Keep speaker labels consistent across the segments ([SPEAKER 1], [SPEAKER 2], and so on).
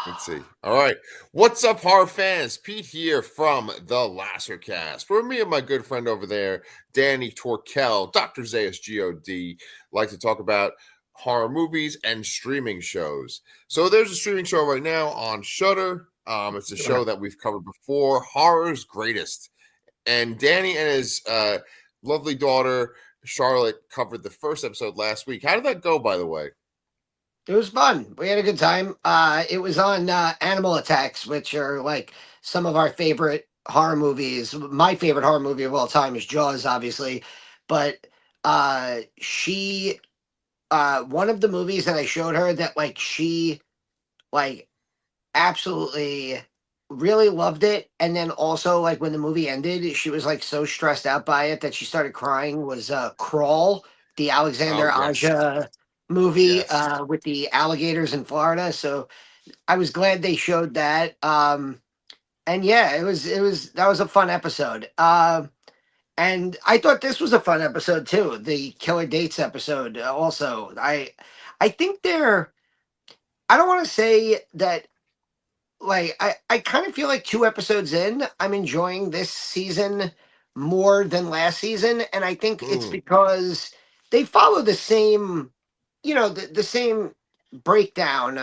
[SPEAKER 1] Let's see. All right. What's up, horror fans? Pete here from the Lassercast, where me and my good friend over there, Danny Torkel, Dr. Zayas God, like to talk about horror movies and streaming shows. So there's a streaming show right now on Shudder. It's a show that we've covered before, Horror's Greatest. And Danny and his lovely daughter, Charlotte, covered the first episode last week. How did that go, by the way?
[SPEAKER 2] It was fun. We had a good time. It was on Animal Attacks, which are like some of our favorite horror movies. My favorite horror movie of all time is Jaws, obviously. But she, one of the movies that I showed her that like she like absolutely really loved it. And then also like when the movie ended, she was like so stressed out by it that she started crying was Crawl, the
[SPEAKER 1] Oh,
[SPEAKER 2] Alexander
[SPEAKER 1] yes.
[SPEAKER 2] Aja movie
[SPEAKER 1] Yes.
[SPEAKER 2] with the alligators in Florida. So I was glad they showed that. And yeah, it was that was a fun episode. And I thought this was a fun episode too, the Killer Dates episode. Also, I think they're. I don't want to say that like I kind of feel like 2 episodes in, I'm enjoying this season more than last season, and I think it's
[SPEAKER 1] Mm,
[SPEAKER 2] because they follow the same, the same breakdown.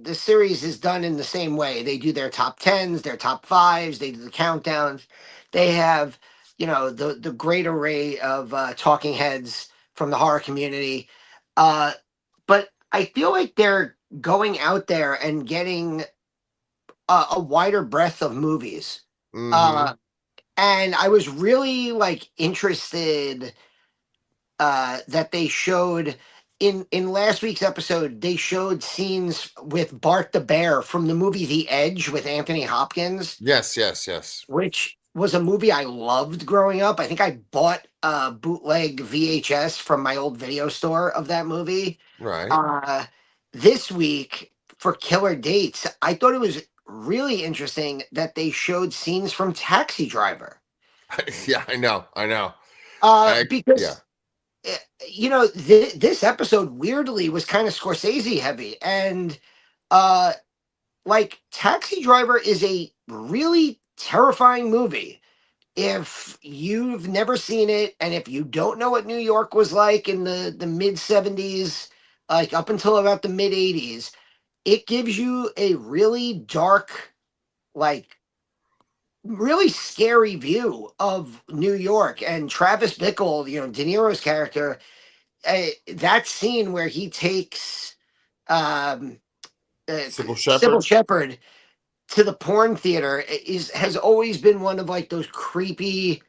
[SPEAKER 2] The series is done in the same way. They do their top tens, their top fives, they do the countdowns. They have, the great array of talking heads from the horror community. Uh, but I feel like they're going out there and getting a wider breadth of movies.
[SPEAKER 1] mm-hmm.
[SPEAKER 2] Uh, and I was really like interested that they showed in last week's episode. They showed scenes with Bart the Bear from the movie The Edge with Anthony Hopkins,
[SPEAKER 1] Yes, yes, yes.
[SPEAKER 2] which was a movie I loved growing up. I think I bought a bootleg VHS from my old video store of that movie.
[SPEAKER 1] Right.
[SPEAKER 2] Uh, this week for Killer Dates, I thought it was really interesting that they showed scenes from Taxi Driver.
[SPEAKER 1] Yeah, I know. I know. Yeah.
[SPEAKER 2] Because this episode weirdly was kind of Scorsese heavy, and uh, like Taxi Driver is a really terrifying movie. If you've never seen it, and if you don't know what New York was like in the mid 70s, like up until about the mid 80s, it gives you a really dark, like really scary view of New York. And Travis Bickle, De Niro's character, that scene where he takes um,
[SPEAKER 1] Sybil
[SPEAKER 2] Sybil
[SPEAKER 1] Shepherd.
[SPEAKER 2] Shepherd to the porn theater has always been one of like those creepy,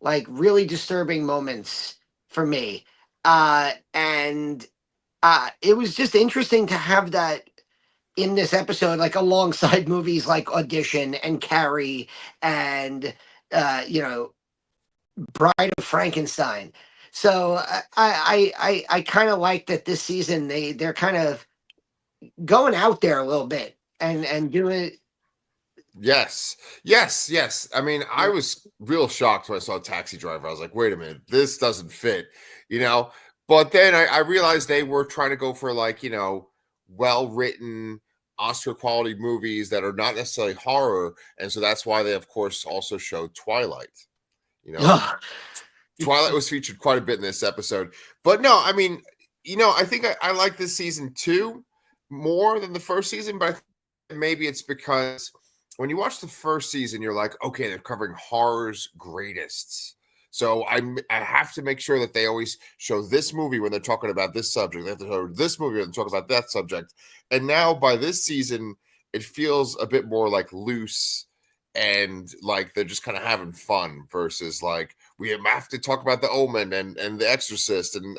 [SPEAKER 2] like really disturbing moments for me. And it was just interesting to have that in this episode, like alongside movies like Audition and Carrie and Bride of Frankenstein. So I kind of like that this season they're kind of going out there a little bit and doing.
[SPEAKER 1] Yes. Yes, yes. I mean, I was real shocked when I saw Taxi Driver. I was like, wait a minute, this doesn't fit, you know? But then I realized they were trying to go for like, well written Oscar quality movies that are not necessarily horror. And so that's why they, of course, also showed Twilight. You know,
[SPEAKER 2] Ugh.
[SPEAKER 1] Twilight was featured quite a bit in this episode. But no, I mean, I think I like this season too more than the first season, but I think maybe it's because when you watch the first season, you're like, okay, they're covering horror's greatest. So I have to make sure that they always show this movie when they're talking about this subject. They have to show this movie when they're talking about that subject. And now by this season, it feels a bit more like loose and like they're just kind of having fun versus like we have to talk about the Omen and the Exorcist and.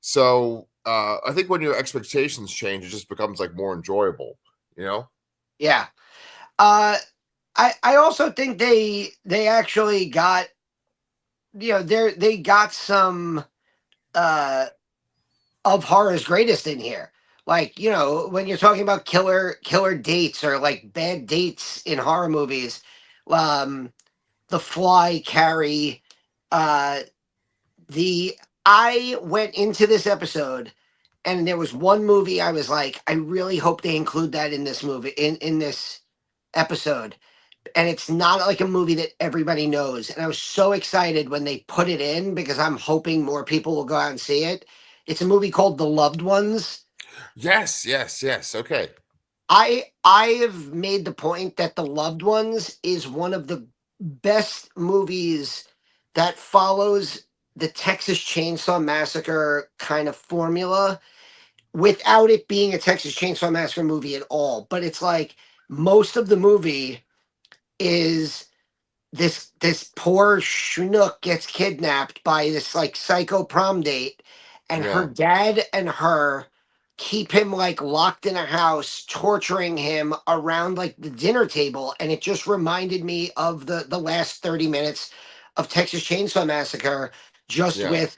[SPEAKER 1] So I think when your expectations change, it just becomes like more enjoyable. You know.
[SPEAKER 2] Yeah. Uh, I also think they actually got they got some uh of horror's greatest in here. Like, when you're talking about killer dates or like bad dates in horror movies, um, The Fly, Carrie, uh, the I went into this episode and there was one movie I was like, I really hope they include that in this movie, in this episode. And it's not like a movie that everybody knows. And I was so excited when they put it in because I'm hoping more people will go out and see it. It's a movie called The Loved Ones.
[SPEAKER 1] Yes, yes, yes. Okay.
[SPEAKER 2] I have made the point that The Loved Ones is one of the best movies that follows the Texas Chainsaw Massacre kind of formula without it being a Texas Chainsaw Massacre movie at all. But it's like most of the movie is this poor schnook gets kidnapped by this like psycho prom date, and her
[SPEAKER 1] Yeah,
[SPEAKER 2] dad and her keep him like locked in a house torturing him around like the dinner table, and it just reminded me of the last 30 minutes of Texas Chainsaw Massacre, just
[SPEAKER 1] yeah.
[SPEAKER 2] with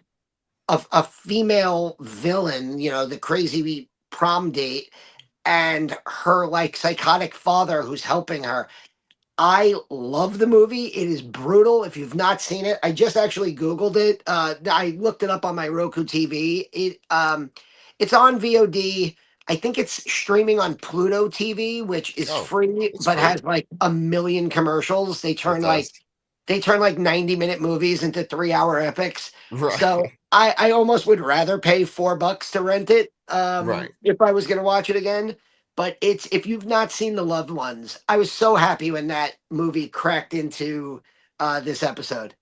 [SPEAKER 2] a female villain, you know, the crazy prom date, and her like psychotic father who's helping her. I love the movie. It is brutal. If you've not seen it, I just actually Googled it. I looked it up on my Roku TV. It's on VOD. I think it's streaming on Pluto TV, which is
[SPEAKER 1] Oh,
[SPEAKER 2] free,
[SPEAKER 1] it's
[SPEAKER 2] but
[SPEAKER 1] free.
[SPEAKER 2] has like a million commercials.
[SPEAKER 1] It does.
[SPEAKER 2] They turn like 90-minute movies into 3 hour epics. So
[SPEAKER 1] Right,
[SPEAKER 2] I almost would rather pay $4 to rent it
[SPEAKER 1] right.
[SPEAKER 2] if I was gonna watch it again. But it's if you've not seen The Loved Ones, I was so happy when that movie cracked into this episode.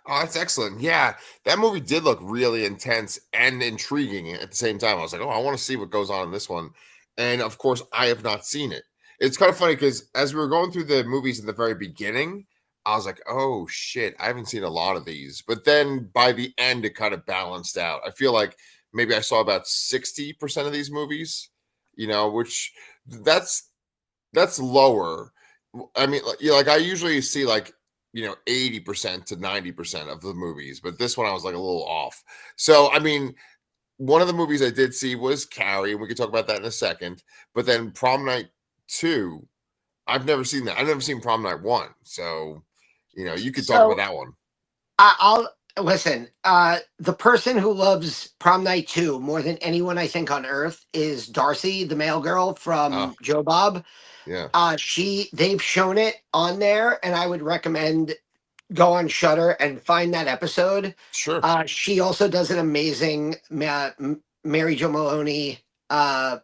[SPEAKER 1] Oh, that's excellent. Yeah, that movie did look really intense and intriguing at the same time. I was like, oh, I want to see what goes on in this one. And of course, I have not seen it. It's kind of funny because as we were going through the movies in the very beginning, I was like, oh shit, I haven't seen a lot of these. But then by the end, it kind of balanced out. I feel like maybe I saw about 60% of these movies, which that's that's lower. I mean, like I usually see like 80% to 90% of the movies, but this one I was like a little off. So I mean, one of the movies I did see was Carrie, and we could talk about that in a second. But then Prom Night 2, I've never seen that. I've never seen Prom Night 1. So, you could talk about
[SPEAKER 2] So
[SPEAKER 1] that one.
[SPEAKER 2] I'll listen. The person who loves Prom Night 2 more than anyone I think on earth is Darcy, the mail girl
[SPEAKER 1] Oh,
[SPEAKER 2] from Joe Bob.
[SPEAKER 1] yeah.
[SPEAKER 2] They've shown it on there, and I would recommend go on Shudder and find that episode.
[SPEAKER 1] Sure.
[SPEAKER 2] She also does an amazing Mary Jo Maloney, uh,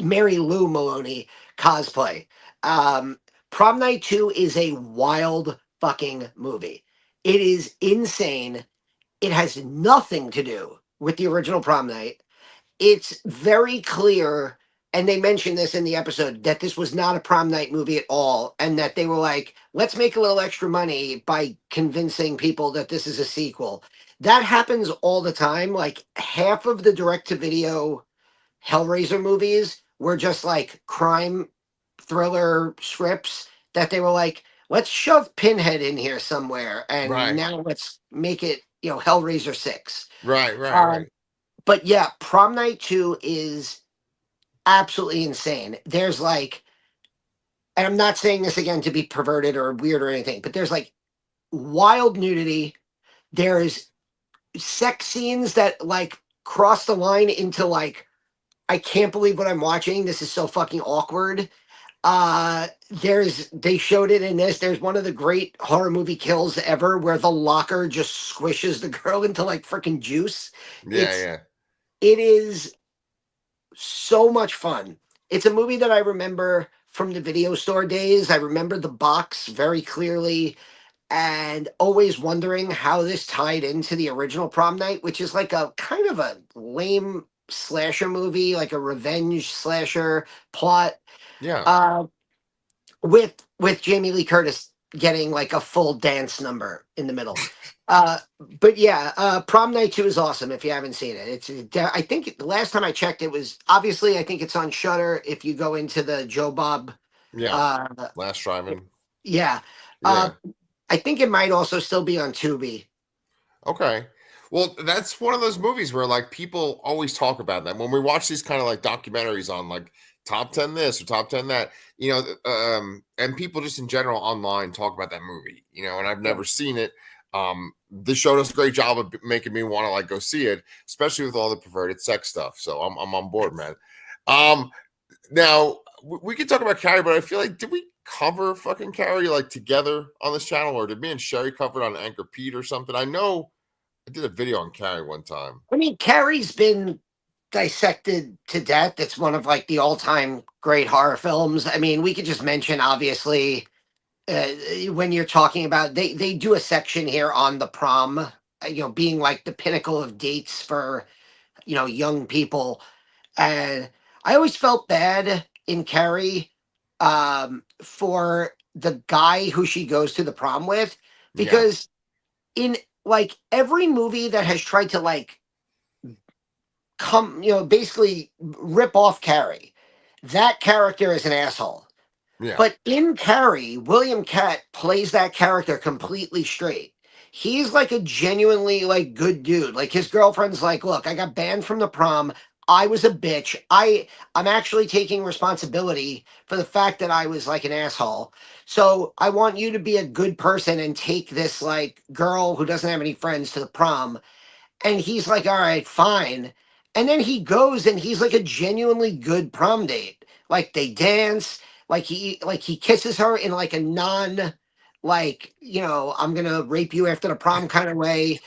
[SPEAKER 2] Mary Lou Maloney cosplay. Um, Prom Night 2 is a wild fucking movie. It is insane. It has nothing to do with the original Prom Night. It's very clear, and they mentioned this in the episode, that this was not a prom night movie at all, and that they were like, let's make a little extra money by convincing people that this is a sequel. That happens all the time. Like half of the direct to video Hellraiser movies were just like crime thriller scripts that they were like, let's shove Pinhead in here somewhere, and
[SPEAKER 1] Right.
[SPEAKER 2] now let's make it, Hellraiser 6.
[SPEAKER 1] Right. Right.
[SPEAKER 2] Um,
[SPEAKER 1] Right.
[SPEAKER 2] but yeah, Prom Night 2 is absolutely insane. There's like, and I'm not saying this again to be perverted or weird or anything, but there's like wild nudity. There's sex scenes that like cross the line into like, I can't believe what I'm watching. This is so fucking awkward. They showed it in this. There's one of the great horror movie kills ever where the locker just squishes the girl into like freaking juice.
[SPEAKER 1] Yeah.
[SPEAKER 2] It's
[SPEAKER 1] Yeah.
[SPEAKER 2] it is so much fun. It's a movie that I remember from the video store days. I remember the box very clearly and always wondering how this tied into the original Prom Night, which is like a kind of a lame slasher movie, like a revenge slasher plot.
[SPEAKER 1] Yeah.
[SPEAKER 2] Uh, with Jamie Lee Curtis getting like a full dance number in the middle. But yeah, Prom Night 2 is awesome if you haven't seen it. I think the last time I checked it was obviously I think it's on Shudder if you go into the Joe Bob
[SPEAKER 1] Yeah.
[SPEAKER 2] uh
[SPEAKER 1] Last Driving.
[SPEAKER 2] yeah. Uh
[SPEAKER 1] Yeah.
[SPEAKER 2] I think it might also still be on Tubi.
[SPEAKER 1] Okay. Well, that's one of those movies where like people always talk about them. When we watch these kind of like documentaries on like top 10 this or top 10 that, and people just in general online talk about that movie, and I've
[SPEAKER 2] Yeah.
[SPEAKER 1] never seen it. This show does a great job of making me want to like go see it, especially with all the perverted sex stuff. So I'm on board, man. Now we can talk about Carrie, but I feel like, did we cover fucking Carrie like together on this channel, or did me and Sherry cover it on Anchor Pete or something? I know I did a video on Carrie one time.
[SPEAKER 2] I mean, Carrie's been dissected to death. It's one of like the all-time great horror films. I mean, we could just mention obviously uh, when you're talking about they do a section here on the prom, being like the pinnacle of dates for young people. And I always felt bad in Carrie for the guy who she goes to the prom with,
[SPEAKER 1] Yeah,
[SPEAKER 2] because in like every movie that has tried to like basically rip off Carrie, that character is an asshole.
[SPEAKER 1] yeah,
[SPEAKER 2] But in Carrie, William Catt plays that character completely straight. He's like a genuinely like good dude. Like his girlfriend's like, "Look, I got banned from the prom. I was a bitch. I'm actually taking responsibility for the fact that I was like an asshole. So I want you to be a good person and take this like girl who doesn't have any friends to the prom." And he's like, "All right, fine." And then he goes and he's like a genuinely good prom date. Like they dance, like he kisses her in like a non like, I'm gonna rape you after the prom kind of way.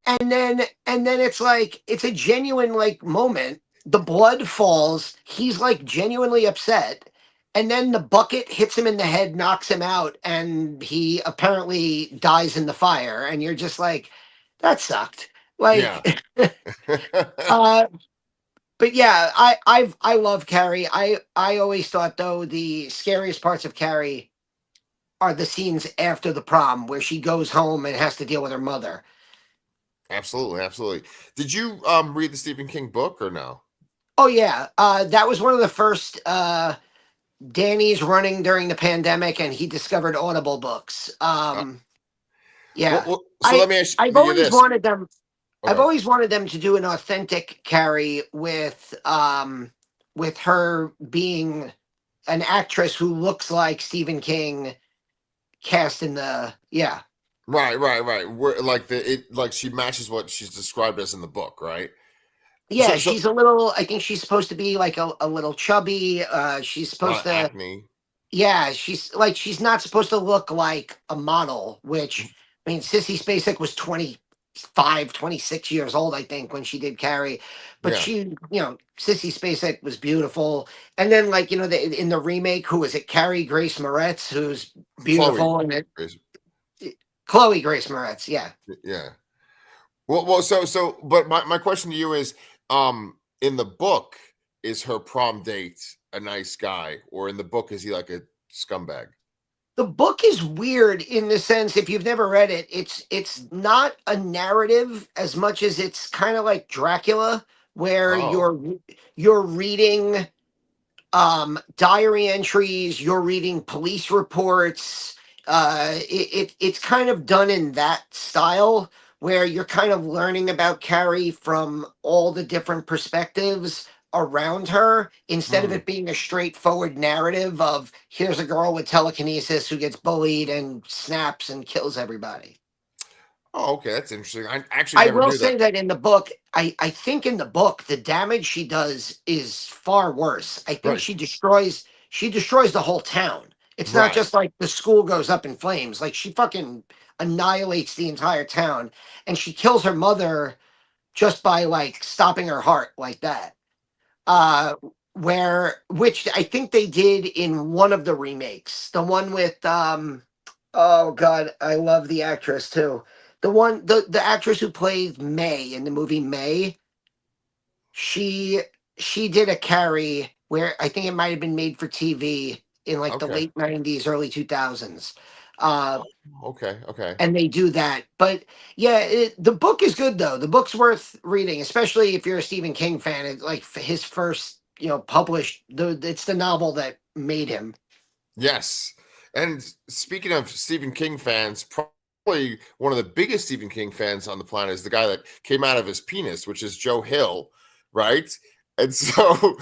[SPEAKER 2] And then it's like it's a genuine like moment. The blood falls, he's like genuinely upset. And then the bucket hits him in the head, knocks him out, and he apparently dies in the fire. And you're just like, that sucked.
[SPEAKER 1] yeah.
[SPEAKER 2] Like, uh, but yeah, I love Carrie. I always thought though the scariest parts of Carrie are the scenes after the prom where she goes home and has to deal with her mother.
[SPEAKER 1] Absolutely, absolutely. Did you read the Stephen King book or no?
[SPEAKER 2] Oh yeah, that was one of the first. Danny's running during the pandemic, and he discovered Audible books.
[SPEAKER 1] Uh,
[SPEAKER 2] Yeah,
[SPEAKER 1] so
[SPEAKER 2] I
[SPEAKER 1] let me ask
[SPEAKER 2] I've
[SPEAKER 1] you
[SPEAKER 2] always
[SPEAKER 1] this.
[SPEAKER 2] wanted them. I've
[SPEAKER 1] Okay.
[SPEAKER 2] always wanted them to do an authentic Carrie with her being an actress who looks like Stephen King cast in the yeah.
[SPEAKER 1] Right. Where like like she matches what she's described as in the book, right?
[SPEAKER 2] Yeah,
[SPEAKER 1] So
[SPEAKER 2] she's a little. I think she's supposed to be like a little chubby. She's
[SPEAKER 1] a lot
[SPEAKER 2] supposed
[SPEAKER 1] of
[SPEAKER 2] to.
[SPEAKER 1] acne.
[SPEAKER 2] Yeah, she's not supposed to look like a model, which I mean, Sissy Spacek was 25, 26 years old, I think, when she did Carrie. But
[SPEAKER 1] Yeah.
[SPEAKER 2] Sissy Spacek was beautiful. And then, like, in the remake, who was it? Carrie Grace Moretz, who's
[SPEAKER 1] Chloe.
[SPEAKER 2] beautiful. And Chloe Grace Moretz, yeah.
[SPEAKER 1] Yeah. Well, but my question to you is, in the book, is her prom date a nice guy, or in the book is he like a scumbag?
[SPEAKER 2] The book is weird in the sense, if you've never read it, it's not a narrative as much as it's kind of like Dracula, where
[SPEAKER 1] Oh.
[SPEAKER 2] you're reading diary entries, you're reading police reports. It's kind of done in that style where you're kind of learning about Carrie from all the different perspectives around her instead of
[SPEAKER 1] Hmm.
[SPEAKER 2] it being a straightforward narrative of here's a girl with telekinesis who gets bullied and snaps and kills everybody.
[SPEAKER 1] Oh, okay, that's interesting. I actually
[SPEAKER 2] I
[SPEAKER 1] never
[SPEAKER 2] will
[SPEAKER 1] knew that.
[SPEAKER 2] say that in the book, I think in the book the damage she does is far worse. I think
[SPEAKER 1] Right.
[SPEAKER 2] she destroys the whole town. It's not
[SPEAKER 1] Right.
[SPEAKER 2] just like the school goes up in flames. Like she fucking annihilates the entire town, and she kills her mother just by like stopping her heart like that. Uh which I think they did in one of the remakes. The one with oh god, I love the actress too. The actress who plays May in the movie May, she she did a Carrie where I think it might have been made for TV in like the
[SPEAKER 1] Okay.
[SPEAKER 2] late 90s, early 2000s. Uh
[SPEAKER 1] Okay.
[SPEAKER 2] and they do that. But yeah, the book is good though. The book's worth reading, especially if you're a Stephen King fan. It's like his first, published. It's the novel that made him.
[SPEAKER 1] Yes. And speaking of Stephen King fans, probably one of the biggest Stephen King fans on the planet is the guy that came out of his penis, which is Joe Hill, right? And so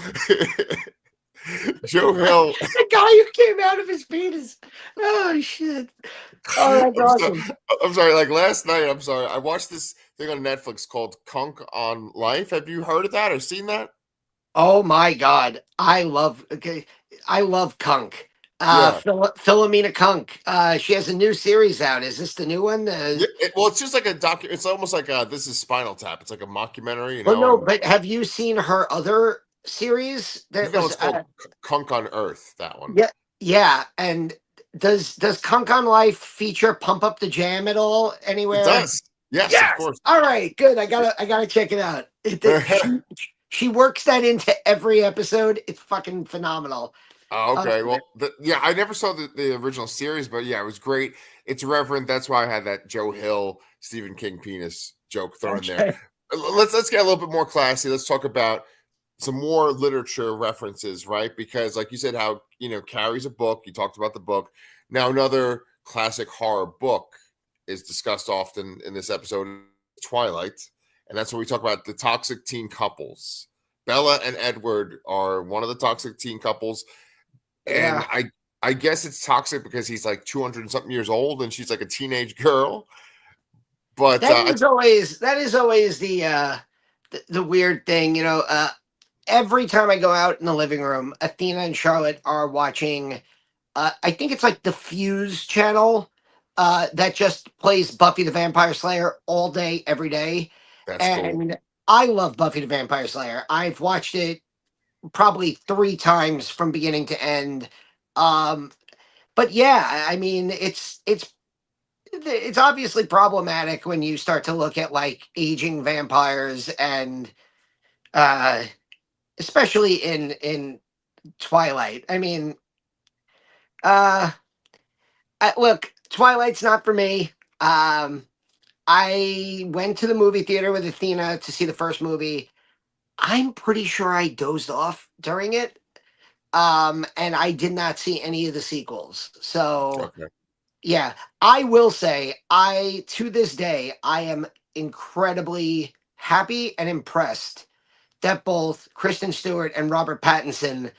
[SPEAKER 1] Joe Hill.
[SPEAKER 2] The guy who came out of his penis. Oh shit. Oh, that's
[SPEAKER 1] I'm sorry.
[SPEAKER 2] awesome.
[SPEAKER 1] I'm sorry. Like last night, I'm sorry. I watched this thing on Netflix called Kunk on Life. Have you heard of that or seen that?
[SPEAKER 2] Oh my god. I love Kunk.
[SPEAKER 1] Yeah.
[SPEAKER 2] Philomena Kunk. She has a new series out. Is this the new one?
[SPEAKER 1] Yeah. Well, it's just like a docu. It's almost like this is Spinal Tap. It's like a mockumentary,
[SPEAKER 2] Well, no,
[SPEAKER 1] and
[SPEAKER 2] but have you seen her other series that
[SPEAKER 1] no,
[SPEAKER 2] was
[SPEAKER 1] it's called Kunk on Earth. That one.
[SPEAKER 2] yeah, yeah, and does Kunk on Life feature Pump Up the Jam at all
[SPEAKER 1] It
[SPEAKER 2] anywhere?
[SPEAKER 1] does. Yes, of
[SPEAKER 2] Yes.
[SPEAKER 1] course.
[SPEAKER 2] All right, good. I gotta check it out. She works that into every episode. It's fucking phenomenal.
[SPEAKER 1] Oh,
[SPEAKER 2] Uh,
[SPEAKER 1] okay. Well, yeah, I never saw the original series, but yeah, it was great. It's reverent. That's why I had that Joe Hill, Stephen King penis joke thrown in there.
[SPEAKER 2] okay.
[SPEAKER 1] Let's get a little bit more classy. Let's talk about some more literature references, right? Because, like you said, how Carrie's a book. You talked about the book. Now, another classic horror book is discussed often in this episode, Twilight, and that's when we talk about the toxic teen couples. Bella and Edward are one of the toxic teen couples. And
[SPEAKER 2] Yeah.
[SPEAKER 1] I guess it's toxic because he's like 200 and something years old and she's like a teenage girl. But
[SPEAKER 2] That is always the weird thing, every time I go out in the living room, Athena and Charlotte are watching. I think it's like the Fuse channel that just plays Buffy the Vampire Slayer all day, every day.
[SPEAKER 1] that's cool.
[SPEAKER 2] And I love Buffy the Vampire Slayer. I've watched it probably 3 times from beginning to end. Um, but yeah, I mean, it's obviously problematic when you start to look at like aging vampires and uh, especially in Twilight. I mean, uh, look, Twilight's not for me. I went to the movie theater with Athena to see the first movie. I'm pretty sure I dozed off during it. And I did not see any of the sequels. So
[SPEAKER 1] Okay.
[SPEAKER 2] yeah, I will say I to this day I am incredibly happy and impressed that both Kristen Stewart and Robert Pattinson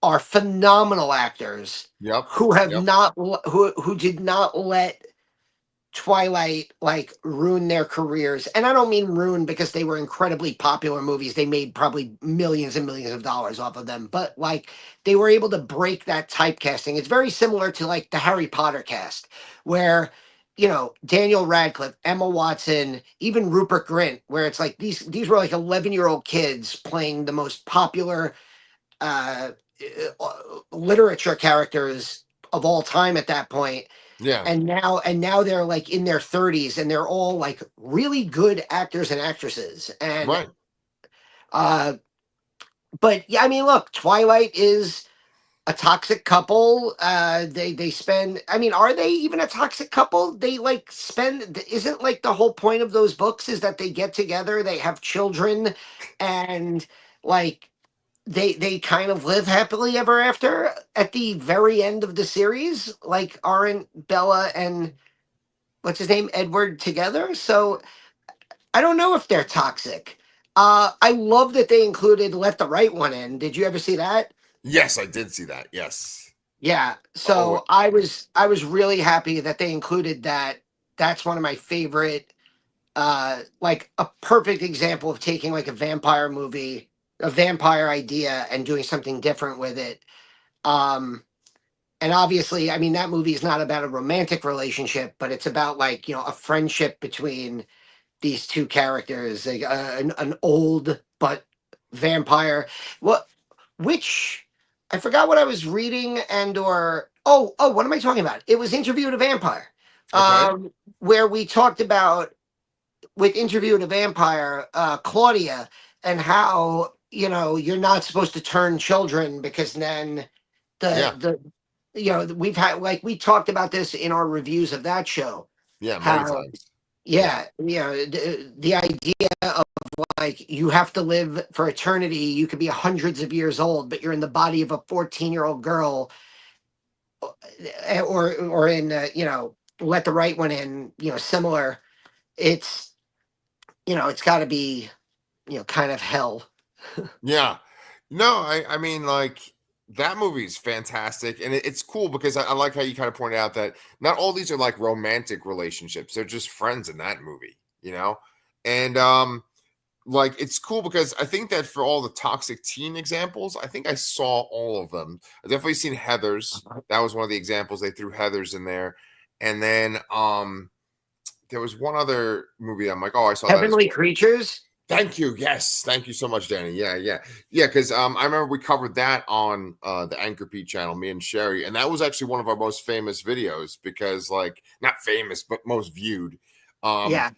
[SPEAKER 2] are phenomenal actors
[SPEAKER 1] Yep.
[SPEAKER 2] who have
[SPEAKER 1] Yep.
[SPEAKER 2] not who did not let Twilight like ruin their careers. And I don't mean ruin because they were incredibly popular movies. They made probably millions and millions of dollars off of them, but like they were able to break that typecasting. It's very similar to like the Harry Potter cast where Daniel Radcliffe, Emma Watson, even Rupert Grint, where it's like these were like 11-year-old kids playing the most popular uh, literature characters of all time at that point.
[SPEAKER 1] Yeah.
[SPEAKER 2] And now they're like in their 30s and they're all like really good actors and actresses. And
[SPEAKER 1] Right.
[SPEAKER 2] uh but yeah, I mean, look, Twilight is a toxic couple. They spend, I mean, are they even a toxic couple? They like spend, isn't like the whole point of those books is that they get together, they have children, and like they kind of live happily ever after at the very end of the series. Like, aren't Bella and what's his name, Edward, together? So I don't know if they're toxic. I love that they included Let the Right One In. Did you ever see that?
[SPEAKER 1] Yes, I did see that. Yes.
[SPEAKER 2] Yeah.
[SPEAKER 1] Oh,
[SPEAKER 2] So I was really happy that they included that. That's one of my favorite, like a perfect example of taking like a vampire movie, a vampire idea and doing something different with it. Um and obviously, I mean, that movie is not about a romantic relationship, but it's about like, a friendship between these two characters, like, an old but vampire. What, which I forgot what I was reading and or what am I talking about? It was Interview with a Vampire,
[SPEAKER 1] okay.
[SPEAKER 2] where we talked about with Interview with a Vampire, Claudia, and how you're not supposed to turn children because then
[SPEAKER 1] Yeah.
[SPEAKER 2] we've had like we talked about this in our reviews of that show
[SPEAKER 1] Yeah. Many
[SPEAKER 2] how
[SPEAKER 1] times. Yeah.
[SPEAKER 2] yeah, the idea of like you have to live for eternity. You could be hundreds of years old, but you're in the body of a 14-year-old girl, or in Let the Right One In. Similar. It's it's got to be kind of hell.
[SPEAKER 1] Yeah. No, I mean, like, that movie is fantastic, and it's cool because I like how you kind of pointed out that not all these are like romantic relationships; they're just friends in that movie, you know. And like it's cool because I think that for all the toxic teen examples, I think I saw all of them. I've definitely seen Heather's. That was one of the examples they threw Heather's in there, and then there was one other movie. I'm like, oh, I saw that as
[SPEAKER 2] Heavenly
[SPEAKER 1] well.
[SPEAKER 2] Creatures.
[SPEAKER 1] Thank you. Yes. Thank you so much, Danny. Yeah. Because I remember we covered that on the Anchor Pete channel, me and Sherry, and that was actually one of our most famous videos because, like, not famous, but most viewed. Um,
[SPEAKER 2] Yeah,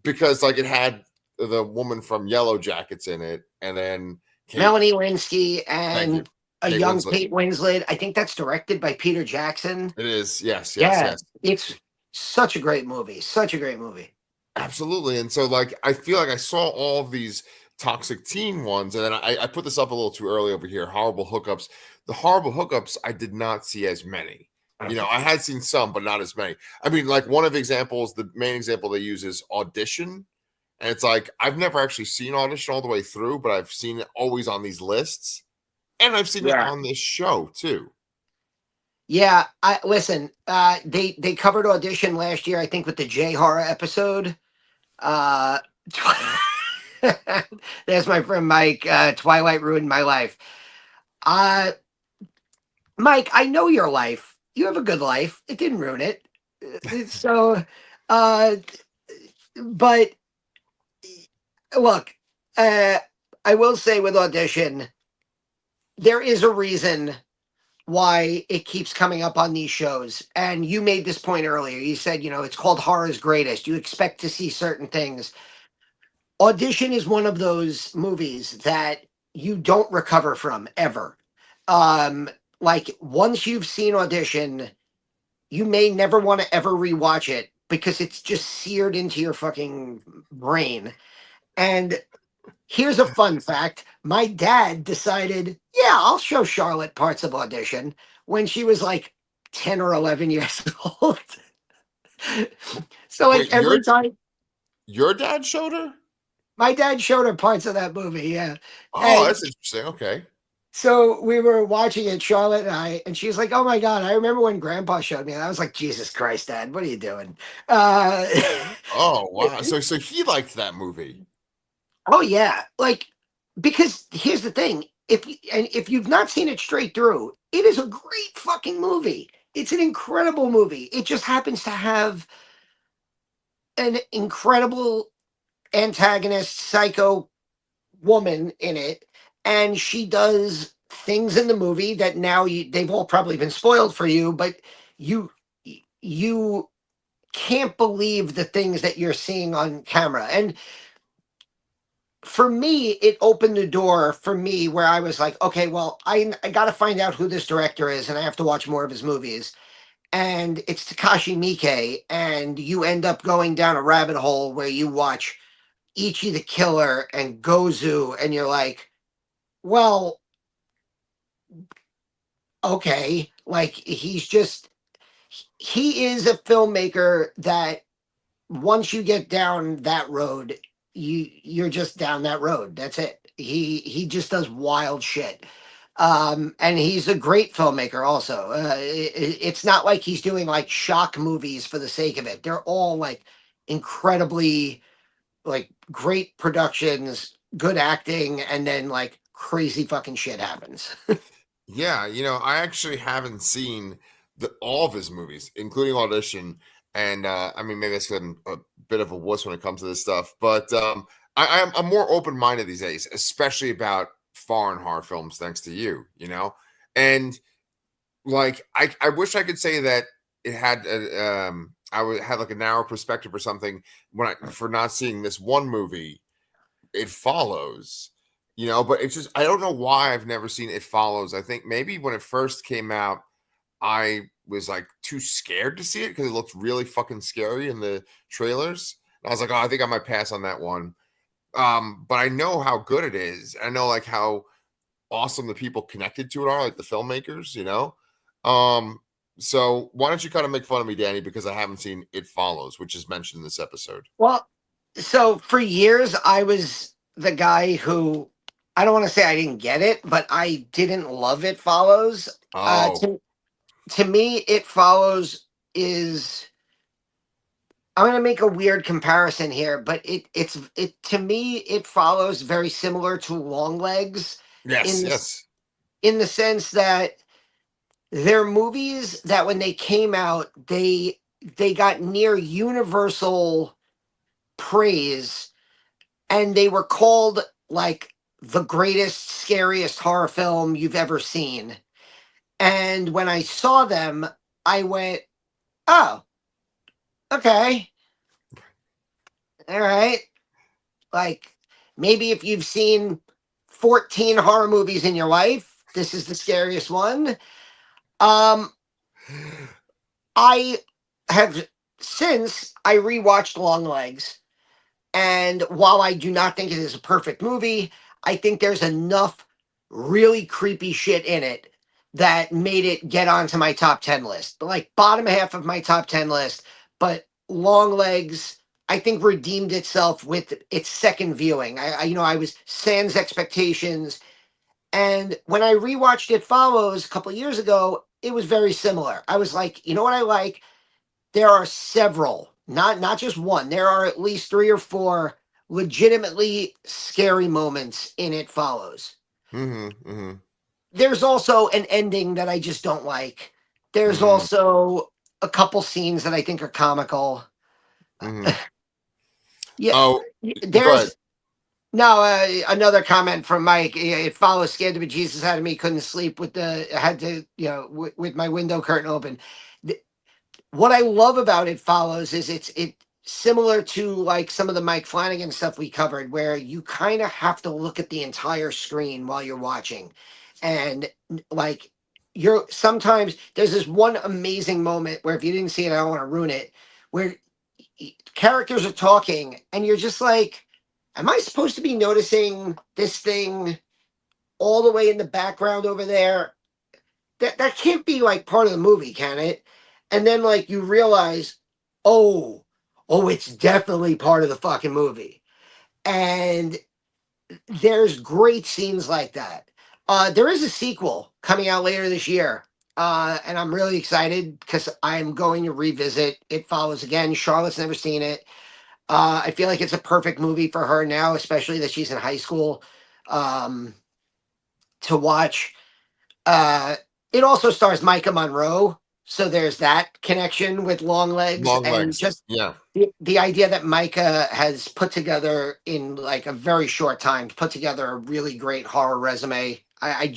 [SPEAKER 1] because like it had the woman from Yellow Jackets in it, and then Kate.
[SPEAKER 2] Melanie Linsky
[SPEAKER 1] Thank you,
[SPEAKER 2] and a
[SPEAKER 1] Kate
[SPEAKER 2] young
[SPEAKER 1] Winslet.
[SPEAKER 2] Kate Winslet. I think that's directed by Peter Jackson.
[SPEAKER 1] It is. Yes. Yes.
[SPEAKER 2] Yeah,
[SPEAKER 1] Yes.
[SPEAKER 2] it's such a great movie. Such a great movie.
[SPEAKER 1] Absolutely. And so, like, I feel like I saw all of these toxic teen ones, and then I put this up a little too early over here. Horrible hookups. The horrible hookups, I did not see as many. You know, I had seen some, but not as many. I mean, like one of the examples, the main example they use is Audition. And it's like, I've never actually seen Audition all the way through, but I've seen it always on these lists. And I've seen it
[SPEAKER 2] Yeah.
[SPEAKER 1] on this show too.
[SPEAKER 2] Yeah, I listen. They covered Audition last year, I think, with the J horror episode. Uh, there's my friend Mike. Twilight ruined my life. Uh, Mike, I know your life. You have a good life. It didn't ruin it. So, uh, but look, uh, I will say with Audition, there is a reason why it keeps coming up on these shows. And you made this point earlier. You said, it's called horror's greatest. You expect to see certain things. Audition is one of those movies that you don't recover from ever. Um, like once you've seen Audition, you may never want to ever rewatch it because it's just seared into your fucking brain. And here's a fun fact. My dad decided, yeah, I'll show Charlotte parts of Audition when she was like 10 or 11 years old. So like
[SPEAKER 1] Wait,
[SPEAKER 2] every time
[SPEAKER 1] your dad showed her?
[SPEAKER 2] my dad showed her parts of that movie, yeah.
[SPEAKER 1] Oh,
[SPEAKER 2] And
[SPEAKER 1] that's interesting. Okay.
[SPEAKER 2] so we were watching it, Charlotte and I, and she's like, "Oh my god, I remember when Grandpa showed me." And I was like, "Jesus Christ, Dad, what are you doing?" Uh,
[SPEAKER 1] Oh, wow. So he liked that movie.
[SPEAKER 2] oh yeah, like because here's the thing: if you've not seen it straight through, it is a great fucking movie. It's an incredible movie. It just happens to have an incredible antagonist, psycho woman in it, and she does things in the movie that now they've all probably been spoiled for you, but you you can't believe the things that you're seeing on camera. And for me, it opened the door for me where I was like, okay, well, I got to find out who this director is, and I have to watch more of his movies. And it's Takashi Miike, and you end up going down a rabbit hole where you watch Ichi the Killer and Gozu, and you're like, well, okay, like he is a filmmaker that once you get down that road, you're just down that road. That's it. He just does wild shit. And he's a great filmmaker also. It's not like he's doing like shock movies for the sake of it. They're all like incredibly like great productions, good acting, and then like crazy fucking shit happens.
[SPEAKER 1] Yeah, I actually haven't seen all of his movies, including Audition. And I mean, maybe that's 'cause I'm a bit of a wuss when it comes to this stuff. But I'm more open minded these days, especially about foreign horror films, thanks to you. And like, I wish I could say that it had I would had like a narrow perspective or something for not seeing this one movie, It Follows. But it's just I don't know why I've never seen It Follows. I think maybe when it first came out, I was like too scared to see it because it looked really fucking scary in the trailers. I was like, oh, I think I might pass on that one. But I know how good it is. I know like how awesome the people connected to it are, like the filmmakers. Um, so why don't you kind of make fun of me, Danny, because I haven't seen It Follows, which is mentioned in this episode.
[SPEAKER 2] Well, so for years I was the guy who I don't want to say I didn't get it, but I didn't love It Follows.
[SPEAKER 1] Oh,
[SPEAKER 2] To me, It Follows is. I'm going to make a weird comparison here, but it to me it follows very similar to Longlegs
[SPEAKER 1] yes,
[SPEAKER 2] in this
[SPEAKER 1] yes.
[SPEAKER 2] in the sense that they're movies that when they came out, they got near universal praise, and they were called like the greatest, scariest horror film you've ever seen. And when I saw them, I went, "Oh, okay, all right." Like maybe if you've seen 14 horror movies in your life, this is the scariest one. Um, I have since I rewatched Longlegs, and while I do not think it is a perfect movie, I think there's enough really creepy shit in it that made it get onto my top 10 list. Like bottom half of my top 10 list, but Longlegs I think redeemed itself with its second viewing. I was sans expectations, and when I rewatched It Follows a couple years ago, it was very similar. I was like, you know what I like? There are several, not just one. There are at least three or four legitimately scary moments in It Follows.
[SPEAKER 1] Mm-hmm, mm-hmm,
[SPEAKER 2] There's also an ending that I just don't like. There's
[SPEAKER 1] mm-hmm,
[SPEAKER 2] also a couple scenes that I think are comical.
[SPEAKER 1] mm-hmm.
[SPEAKER 2] Yeah,
[SPEAKER 1] Oh, go ahead.
[SPEAKER 2] there's no another comment from Mike. It follows scared the bejesus out of me. Couldn't sleep with the had to with my window curtain open. What I love about It Follows is it similar to like some of the Mike Flanagan stuff we covered, where you kind of have to look at the entire screen while you're watching, and like you're sometimes there's this one amazing moment where if you didn't see it, I don't want to ruin it, where characters are talking and you're just like, am I supposed to be noticing this thing all the way in the background over there? That can't be like part of the movie, can it? And then like you realize, oh, oh, it's definitely part of the fucking movie. And there's great scenes like that. There is a sequel coming out later this year. And I'm really excited because I'm going to revisit It Follows again. Charlotte's never seen it. I feel like it's a perfect movie for her now, especially that she's in high school, um, to watch. Uh, it also stars Micah Monroe, so there's that connection with Long Legs,
[SPEAKER 1] Long
[SPEAKER 2] and
[SPEAKER 1] legs.
[SPEAKER 2] just
[SPEAKER 1] Yeah.
[SPEAKER 2] the idea that Micah has put together in like a very short time, put together a really great horror resume.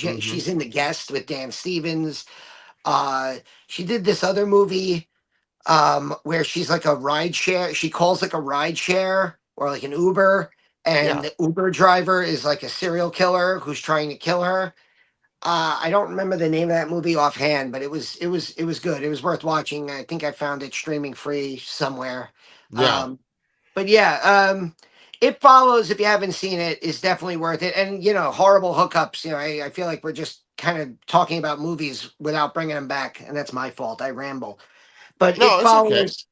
[SPEAKER 1] Mm-hmm.
[SPEAKER 2] She's in The Guest with Dan Stevens. Uh, she did this other movie where she's like a ride share. She calls like a ride share or like an Uber, and
[SPEAKER 1] Yeah.
[SPEAKER 2] the Uber driver is like a serial killer who's trying to kill her. I don't remember the name of that movie offhand, but it was good. It was worth watching. I think I found it streaming free somewhere.
[SPEAKER 1] Yeah.
[SPEAKER 2] Um, but yeah, It Follows, if you haven't seen it, is definitely worth it. And horrible hookups. I feel like we're just kind of talking about movies without bringing them back, and that's my fault. I ramble. But It
[SPEAKER 1] No, it's okay.
[SPEAKER 2] Follows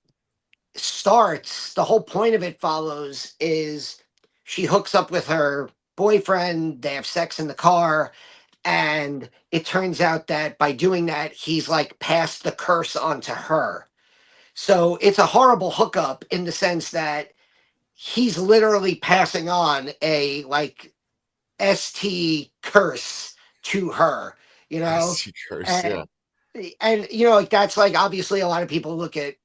[SPEAKER 2] starts. The whole point of It Follows is she hooks up with her boyfriend. They have sex in the car, and it turns out that by doing that, he's like passed the curse onto her. So it's a horrible hookup in the sense that he's literally passing on a like ST curse to her, you
[SPEAKER 1] I
[SPEAKER 2] know?
[SPEAKER 1] see curse.
[SPEAKER 2] And
[SPEAKER 1] Yeah.
[SPEAKER 2] like that's like obviously a lot of people look at,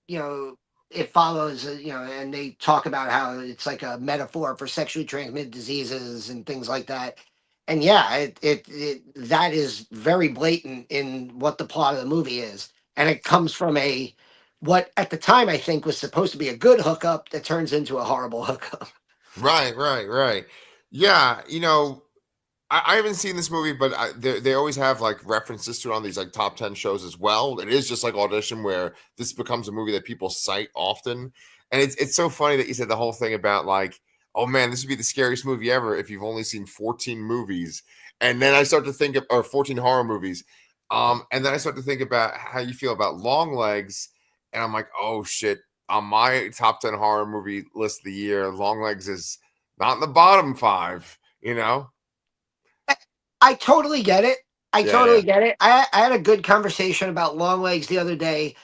[SPEAKER 2] It Follows, and they talk about how it's like a metaphor for sexually transmitted diseases and things like that. And yeah, that is very blatant in what the plot of the movie is. And it comes from what at the time I think was supposed to be a good hookup that turns into a horrible hookup.
[SPEAKER 1] Right. Right. Right. Yeah. I haven't seen this movie, but they always have like references to it on these like top 10 shows as well. It is just like Audition, where this becomes a movie that people cite often. And it's so funny that you said the whole thing about like, oh man, this would be the scariest movie ever if you've only seen 14 movies. And then I start to think of, or 14 horror movies. And then I start to think about how you feel about Long Legs. And I'm like, oh shit, on my top 10 horror movie list of the year, Long Legs is not in the bottom five, you know?
[SPEAKER 2] I totally get it. I
[SPEAKER 1] Yeah,
[SPEAKER 2] totally
[SPEAKER 1] yeah.
[SPEAKER 2] get it. I had a good conversation about long legs the other day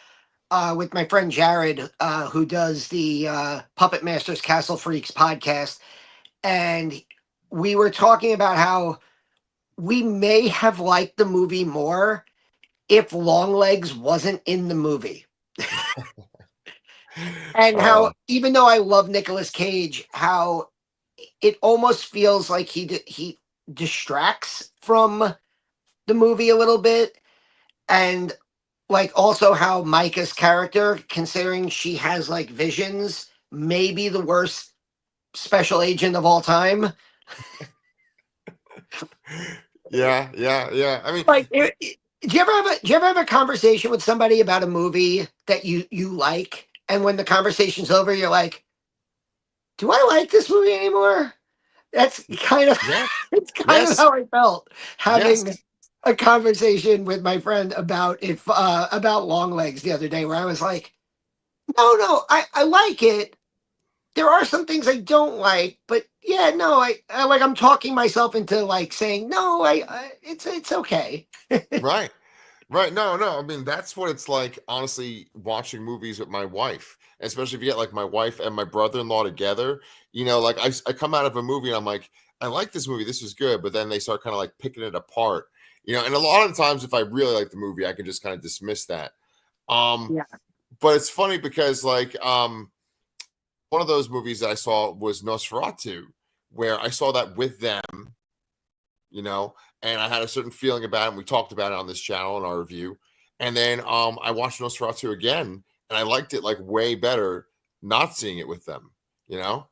[SPEAKER 2] with my friend Jared, who does the Puppet Masters Castle Freaks podcast. And we were talking about how we may have liked the movie more if Longlegs wasn't in the movie. And
[SPEAKER 1] Oh,
[SPEAKER 2] how, even though I love Nicolas Cage, how it almost feels like he distracts from the movie a little bit. And like also how Micah's character, considering she has like visions, may be the worst special agent of all time.
[SPEAKER 1] yeah, yeah, yeah. I mean,
[SPEAKER 2] Like, do you ever have a conversation with somebody about a movie that you like, and when the conversation's over, you're like, "Do I like this movie anymore?" That's kind of
[SPEAKER 1] yes,
[SPEAKER 2] it's kind of
[SPEAKER 1] yes,
[SPEAKER 2] how I felt
[SPEAKER 1] yes,
[SPEAKER 2] having a conversation with my friend about it about Long Legs the other day, where I was like, "No, no, I like it. There are some things I don't like, but yeah, no, I like I'm talking myself into like saying no, it's okay."
[SPEAKER 1] right. Right. No, no. I mean, that's what it's like, honestly, watching movies with my wife, especially if you get like my wife and my brother-in-law together. Like I come out of a movie and I'm like, I like this movie. This was good. But then they start kind of like picking it apart. And a lot of the times if I really like the movie, I can just kind of dismiss that. Um,
[SPEAKER 2] Yeah.
[SPEAKER 1] but it's funny because like one of those movies that I saw was Nosferatu, where I saw that with them, you know, and I had a certain feeling about it. And we talked about it on this channel in our review. And then I watched Nosferatu again, and I liked it like way better not seeing it with them, you know?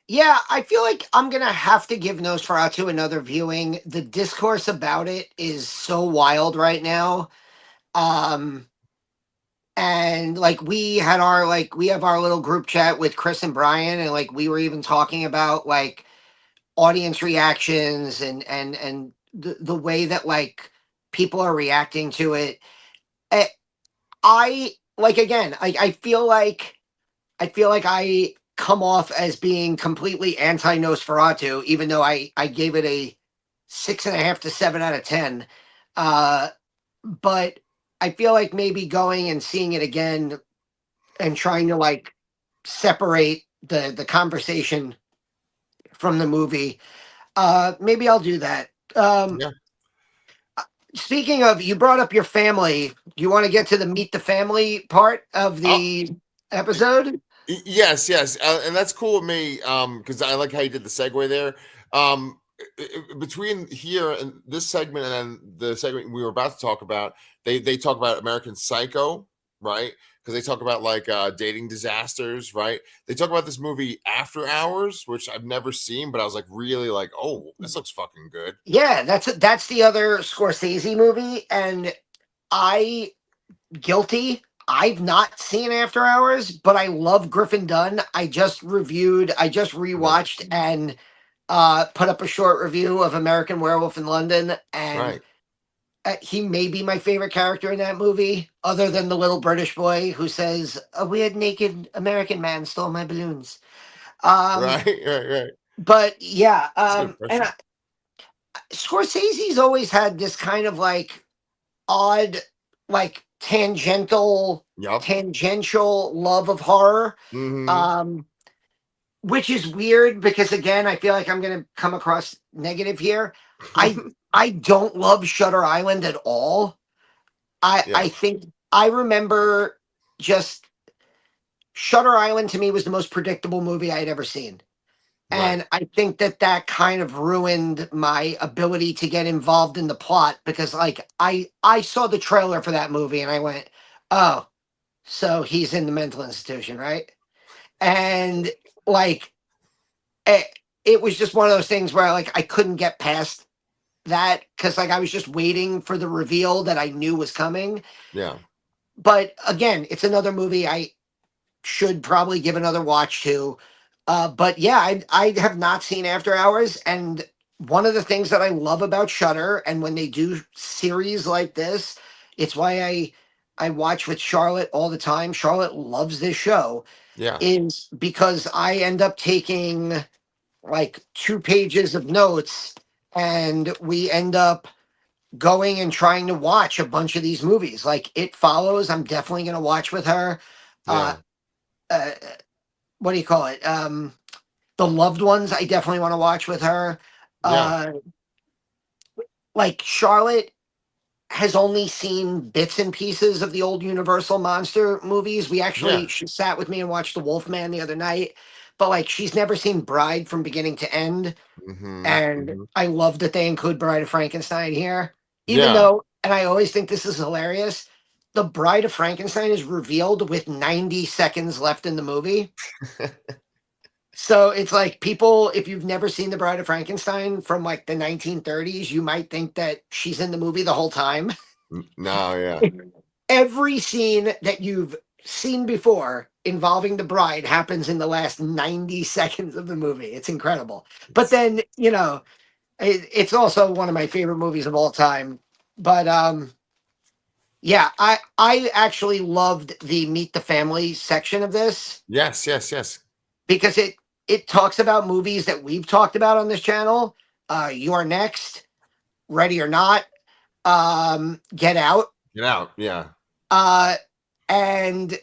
[SPEAKER 2] Yeah, I feel like I'm gonna have to give Nosferatu another viewing. The discourse about it is so wild right now. Um, and like we have our little group chat with Chris and Brian, and like we were even talking about like audience reactions and the way that like people are reacting to it. Eh, I like again, I feel like I come off as being completely anti Nosferatu, even though I gave it a 6.5 to 7 out of 10. Uh, but I feel like maybe going and seeing it again and trying to like separate the conversation from the movie. Maybe I'll do that.
[SPEAKER 1] Yeah.
[SPEAKER 2] Speaking of, you brought up your family. Do you want to get to the meet the family part of
[SPEAKER 1] Oh,
[SPEAKER 2] the episode?
[SPEAKER 1] yes, yes. And that's cool with me because I like how you did the segue there. Between here and this segment and then the segment we were about to talk about, they talk about American Psycho, right? Because they talk about like dating disasters, right? They talk about this movie After Hours, which I've never seen, but I was like really like, oh, this looks fucking good.
[SPEAKER 2] Yeah, that's the other Scorsese movie, and I guilty. I've not seen After Hours, but I love Griffin Dunn. I just
[SPEAKER 1] Right,
[SPEAKER 2] rewatched and put up a short review of American Werewolf in London, and
[SPEAKER 1] right,
[SPEAKER 2] he may be my favorite character in that movie, other than the little British boy who says, "A weird naked American man stole my balloons." Um,
[SPEAKER 1] right, right, right.
[SPEAKER 2] but yeah,
[SPEAKER 1] It's a good
[SPEAKER 2] and
[SPEAKER 1] impression.
[SPEAKER 2] Scorsese's always had this kind of like odd, like
[SPEAKER 1] Yep.
[SPEAKER 2] tangential love of horror.
[SPEAKER 1] Hmm.
[SPEAKER 2] Um, which is weird because again, I feel like I'm gonna come across negative here. I I don't love Shutter Island at all.
[SPEAKER 1] Yeah.
[SPEAKER 2] I think I remember just Shutter Island to me was the most predictable movie I had ever seen.
[SPEAKER 1] Right.
[SPEAKER 2] And I think that that kind of ruined my ability to get involved in the plot because like I saw the trailer for that movie and I went, "Oh, so he's in the mental institution, right?" And like it, it was just one of those things where like I couldn't get past that cuz like I was just waiting for the reveal that I knew was coming.
[SPEAKER 1] Yeah.
[SPEAKER 2] But again, it's another movie I should probably give another watch to. But yeah, I have not seen After Hours, and one of the things that I love about Shudder, and when they do series like this, it's why I watch with Charlotte all the time. Charlotte loves this show,
[SPEAKER 1] Yeah.
[SPEAKER 2] is because I end up taking like 2 pages of notes and we end up going and trying to watch a bunch of these movies. Like It Follows, I'm definitely going to watch with her. Uh,
[SPEAKER 1] Yeah.
[SPEAKER 2] uh, what do you call it? The Loved Ones, I definitely want to watch with her.
[SPEAKER 1] Yeah.
[SPEAKER 2] Uh, like Charlotte has only seen bits and pieces of the old Universal monster movies.
[SPEAKER 1] Yeah.
[SPEAKER 2] She sat with me and watched The Wolfman the other night, but like she's never seen Bride from beginning to end.
[SPEAKER 1] Hmm.
[SPEAKER 2] And
[SPEAKER 1] Hmm.
[SPEAKER 2] I love that they include Bride of Frankenstein here, even
[SPEAKER 1] Yeah.
[SPEAKER 2] though, and I always think this is hilarious. The Bride of Frankenstein is revealed with 90 seconds left in the movie. So it's like people, if you've never seen The Bride of Frankenstein from like the 1930s, you might think that she's in the movie the whole time.
[SPEAKER 1] No, yeah.
[SPEAKER 2] Every scene that you've seen before involving the bride happens in the last 90 seconds of the movie. It's incredible. But
[SPEAKER 1] It's,
[SPEAKER 2] then, it's also one of my favorite movies of all time. But yeah, I actually loved the Meet the Family section of this
[SPEAKER 1] yes, yes, yes.
[SPEAKER 2] because it talks about movies that we've talked about on this channel. You're Next, Ready or Not, Get Out,
[SPEAKER 1] Get out. Yeah.
[SPEAKER 2] uh, and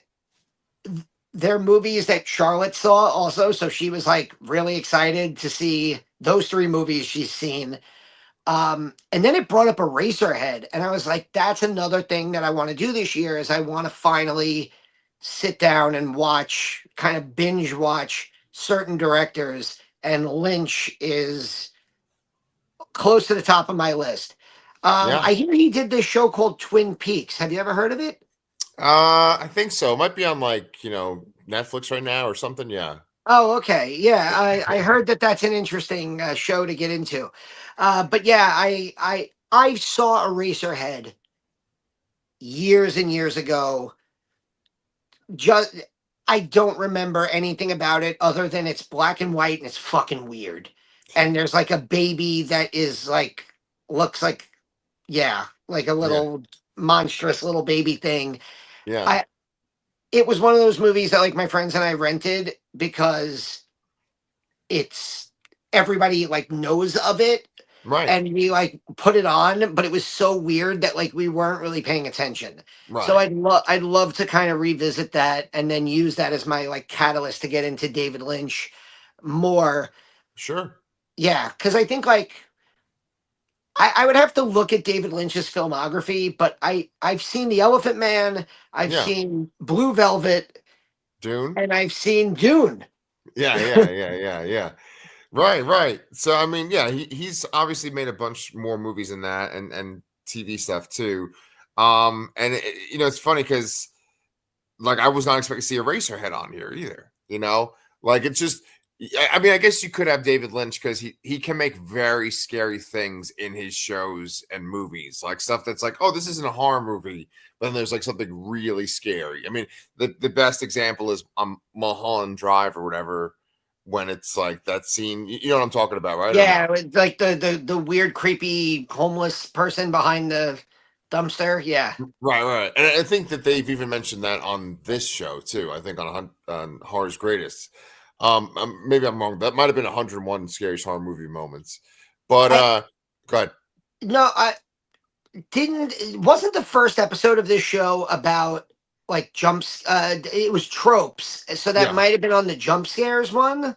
[SPEAKER 2] they're movies that Charlotte saw also. So she was like really excited to see those three movies she's seen. And then it brought up Eraserhead, and I was like, that's another thing that I want to do this year is I want to finally sit down and watch, kind of binge watch certain directors, and Lynch is close to the top of my list.
[SPEAKER 1] Yeah.
[SPEAKER 2] I hear he did this show called Twin Peaks. Have you ever heard of it?
[SPEAKER 1] I think so. It might be on like, Netflix right now or something. Yeah.
[SPEAKER 2] Oh, okay. Yeah, I heard that that's an interesting show to get into. But yeah, I saw Eraserhead years and years ago. Just I don't remember anything about it other than it's black and white and it's fucking weird. And there's like a baby that is like looks like, yeah, like a
[SPEAKER 1] Yeah.
[SPEAKER 2] little monstrous little baby thing.
[SPEAKER 1] Yeah.
[SPEAKER 2] I It was one of those movies that like my friends and I rented because it's everybody like knows of it,
[SPEAKER 1] Right.
[SPEAKER 2] and we like put it on, but it was so weird that like we weren't really paying attention. So
[SPEAKER 1] Right.
[SPEAKER 2] I'd love to kind of revisit that and then use that as my like catalyst to get into David Lynch more.
[SPEAKER 1] Sure.
[SPEAKER 2] Yeah, because I think like I would have to look at David Lynch's filmography, but I've seen The Elephant Man, I've
[SPEAKER 1] Yeah.
[SPEAKER 2] seen Blue Velvet,
[SPEAKER 1] Dune.
[SPEAKER 2] and I've seen Dune.
[SPEAKER 1] Yeah. Yeah. Yeah. Yeah. Yeah. Right. Right. So I mean, yeah, he's obviously made a bunch more movies than that and TV stuff too. And it's funny because like I was not expecting to see Eraserhead on here either. Like it's just. I mean, I guess you could have David Lynch because he can make very scary things in his shows and movies, like stuff that's like, oh, this isn't a horror movie, but then there's like something really scary. I mean, the best example is Mulholland Drive or whatever, when it's like that scene. You know what I'm talking about, right? Or no?
[SPEAKER 2] Yeah, with like the weird, creepy homeless person behind the dumpster. Yeah,
[SPEAKER 1] Right, right. And I think that they've even mentioned that on this show too. I think on Horror's Greatest. Maybe I'm wrong. That might have been 101 scariest horror movie moments. But
[SPEAKER 2] I
[SPEAKER 1] go ahead.
[SPEAKER 2] no, I didn't. It wasn't the first episode of this show about like jumps. It was tropes, so that
[SPEAKER 1] Yeah.
[SPEAKER 2] might have been on the jump scares one.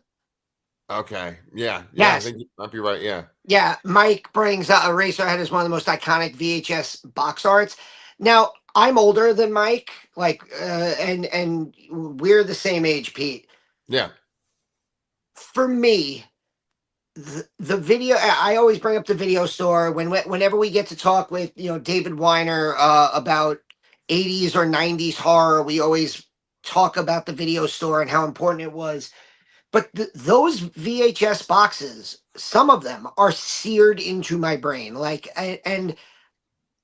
[SPEAKER 1] Okay. Yeah. Yeah. I
[SPEAKER 2] Yes,
[SPEAKER 1] think you might be right. Yeah.
[SPEAKER 2] yeah. Mike brings Eraserhead as one of the most iconic VHS box arts. Now I'm older than Mike, like, and we're the same age, Pete.
[SPEAKER 1] Yeah.
[SPEAKER 2] For me, the video I always bring up the video store whenever we get to talk with David Weiner about 80s or 90s horror. We always talk about the video store and how important it was. But those VHS boxes, some of them are seared into my brain, like, and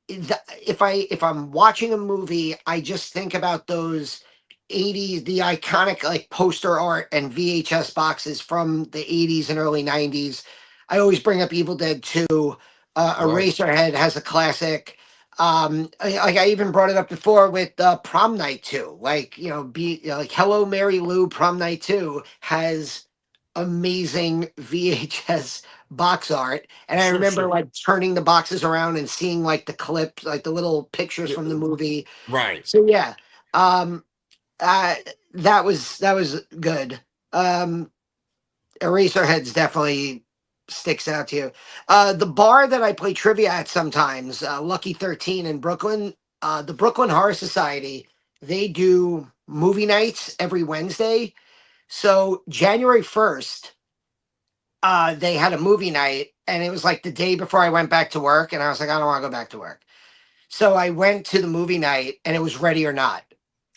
[SPEAKER 2] if I'm watching a movie, I just think about those 80s, the iconic like poster art and VHS boxes from the 80s and early 90s. I always bring up Evil Dead 2.
[SPEAKER 1] Right.
[SPEAKER 2] Eraserhead has a classic. I even brought it up before with Prom Night 2. Like, like Hello Mary Lou Prom Night 2 has amazing VHS box art. And I
[SPEAKER 1] Sure,
[SPEAKER 2] remember
[SPEAKER 1] sure.
[SPEAKER 2] like turning the boxes around and seeing like the clips, like the little pictures
[SPEAKER 1] Yeah,
[SPEAKER 2] from the movie.
[SPEAKER 1] right.
[SPEAKER 2] So yeah, um, uh, that was good. Um, Eraserheads definitely sticks out to you. The bar that I play trivia at sometimes, Lucky 13 in Brooklyn, the Brooklyn Horror Society, they do movie nights every Wednesday. So January 1st, they had a movie night, and it was like the day before I went back to work, and I was like, I don't want to go back to work. So I went to the movie night, and it was Ready or Not.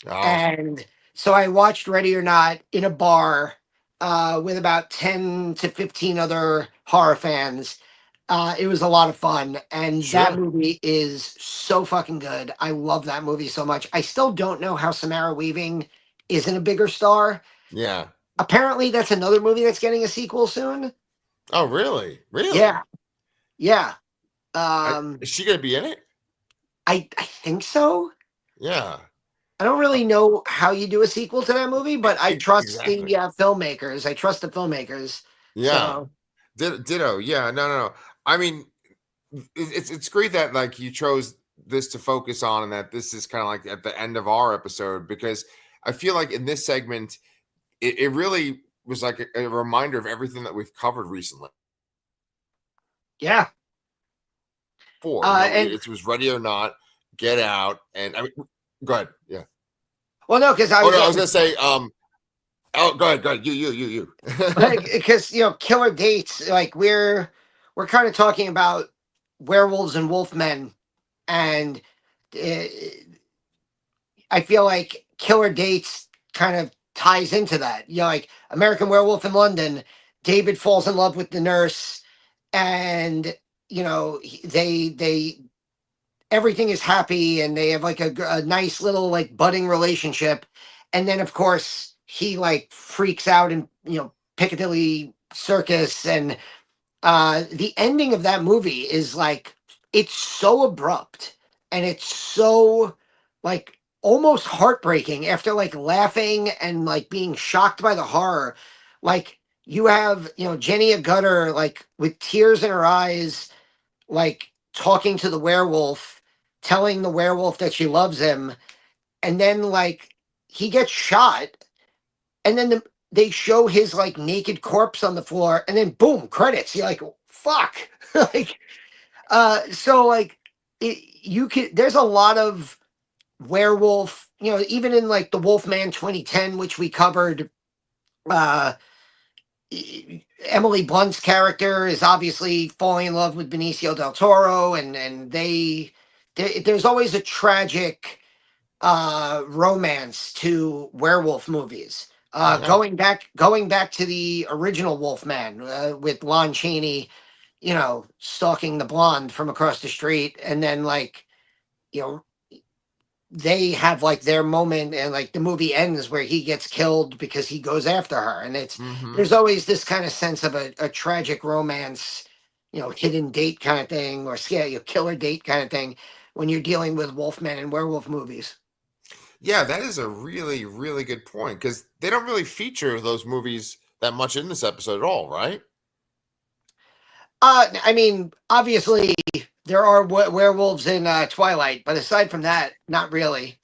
[SPEAKER 1] Oh,
[SPEAKER 2] And so I watched Ready or Not in a bar with about 10 to 15 other horror fans. It was a lot of fun. And that
[SPEAKER 1] sure.
[SPEAKER 2] movie is so fucking good. I love that movie so much. I still don't know how Samara Weaving isn't a bigger star.
[SPEAKER 1] Yeah.
[SPEAKER 2] Apparently, that's another movie that's getting a sequel soon.
[SPEAKER 1] Oh, really?
[SPEAKER 2] Yeah.
[SPEAKER 1] Really?
[SPEAKER 2] Yeah.
[SPEAKER 1] Is she gonna be in it?
[SPEAKER 2] I think so.
[SPEAKER 1] Yeah.
[SPEAKER 2] I don't really know how you do a sequel to that movie, but I trust the
[SPEAKER 1] Exactly.
[SPEAKER 2] filmmakers. I trust the filmmakers.
[SPEAKER 1] Yeah.
[SPEAKER 2] So
[SPEAKER 1] Ditto. Yeah. No, no, no. I mean, it's great that like you chose this to focus on, and that this is kind of like at the end of our episode, because I feel like in this segment, it really was like a reminder of everything that we've covered recently.
[SPEAKER 2] yeah,
[SPEAKER 1] For you know,
[SPEAKER 2] and
[SPEAKER 1] it was Ready or Not, Get Out, and I mean, go ahead. Yeah.
[SPEAKER 2] well, no, because I
[SPEAKER 1] Oh
[SPEAKER 2] was
[SPEAKER 1] no, I was gonna say, oh, go ahead, go ahead. You.
[SPEAKER 2] because Killer Dates, like we're kind of talking about werewolves and wolfmen, and uh, I feel like Killer Dates kind of ties into that. Like American Werewolf in London, David falls in love with the nurse, and they everything is happy, and they have like a nice little like budding relationship, and then of course he like freaks out in Piccadilly Circus, and the ending of that movie is like it's so abrupt, and it's so like almost heartbreaking after like laughing and like being shocked by the horror. Like you have Jenny Agutter like with tears in her eyes, like talking to the werewolf, telling the werewolf that she loves him, and then like he gets shot, and then they show his like naked corpse on the floor, and then boom, credits. You're like, fuck. Like so like you could there's a lot of werewolf, even in like the Wolfman 2010, which we covered. uh Emily Blunt's character is obviously falling in love with Benicio del Toro, and there's always a tragic romance to werewolf movies.
[SPEAKER 1] Yeah.
[SPEAKER 2] Going back to the original Wolfman, with Lon Chaney, stalking the blonde from across the street, and then like you know they have like their moment, and like the movie ends where he gets killed because he goes after her, and
[SPEAKER 1] Mm-hmm.
[SPEAKER 2] there's always this kind of sense of a tragic romance, hidden date kind of thing, or scare killer date kind of thing when you're dealing with Wolfman and werewolf movies.
[SPEAKER 1] Yeah, that is a really, really good point, because they don't really feature those movies that much in this episode at all, right?
[SPEAKER 2] I mean, obviously there are werewolves in Twilight, but aside from that, not really.